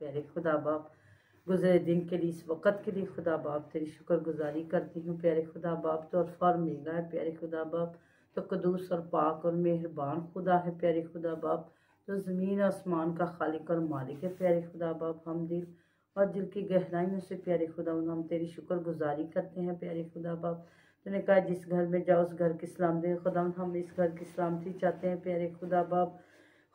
प्यारे खुदा बाप। गुजरे दिन के लिए, इस वक़्त के लिए खुदा बाप तेरी शुक्र गुजारी करती हूँ प्यारे खुदा बाप। तो अल्फा और ओमेगा है प्यारे खुदा बाप, तो कदूस और पाक और मेहरबान खुदा है प्यारे खुदा बाप, तो ज़मीन आसमान का खालिक और मालिक है प्यारे खुदा बाप। हम दिल और दिल की गहराइयों से प्यारे खुदा हम तेरी शुक्र गुजारी करते हैं प्यारे खुदा बाप। तूने कहा जिस घर में जाओ उस घर की सलामती, खुदा हम इस घर की सलामती चाहते हैं प्यारे खुदा बाप।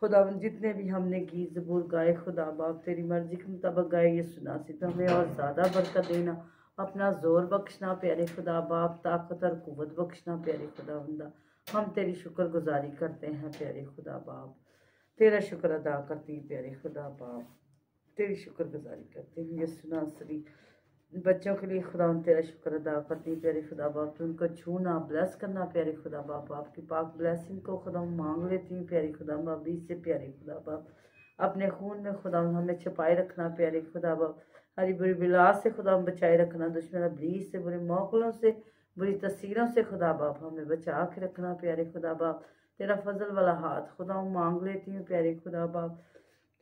खुदा जितने भी हमने गीत ज़बूर गाए खुदा बाप तेरी मर्ज़ी के मुताबिक गाए, ये सुना सी तो हमें और ज़्यादा बरकत देना, अपना ज़ोर बख्शना प्यारे खुदा बाप, ताकत और कुव्वत बख्शना प्यारे खुदा बंदा। हम तेरी शुक्र गुजारी करते हैं प्यारे खुदा बाप, तेरा शुक्र अदा करती हैं प्यारे खुदा बाप, तेरी शुक्र गुजारी करते हैं। ये सुना सभी बच्चों के लिए खुदा तेरा शुक्र अदा करती हैं प्यारे खुदा बाप, तो उनको छूना ब्लेस करना प्यारे खुदा बाप, आपकी पाक ब्लेसिंग को खुदा मांग लेती हूँ प्यारे खुदा बाप। बीच से प्यारे खुदा बाप अपने खून में खुदा हमें छुपाए रखना प्यारे खुदा बाप, हरी बुरी बिला से खुदा बचाए रखना, दुश्मन अबलीस से, बुरे मौकलों से, बुरी तस्वीरों से खुदा बाप हमें बचा के रखना प्यारे खुदा बाप। तेरा फजल वाला हाथ खुदा मांग लेती हूँ प्यारे खुदा बाप,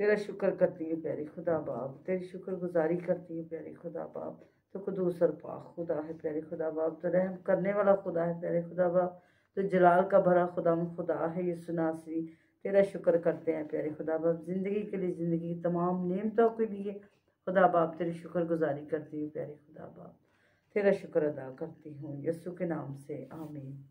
तेरा शुक्र करती हूँ प्यारे खुदा बाप, तेरी शुक्र गुजारी करती हूँ प्यारे खुदा बाप। तो कदूस और पाक खुदा है प्यारे खुदा बाप, तो रहम करने वाला खुदा है प्यारे खुदा बाप, तो जलाल का भरा खुदा है। ये सुनासी तेरा शुक्र करते हैं प्यारे खुदा बाप, ज़िंदगी के लिए, ज़िंदगी की तमाम नेमतों के लिए खुदा बाप तेरी शुक्र गुजारी करती हूँ प्यारे खुदा बाप, तेरा शुक्र अदा करती हूँ यीशु के नाम से, आमीन।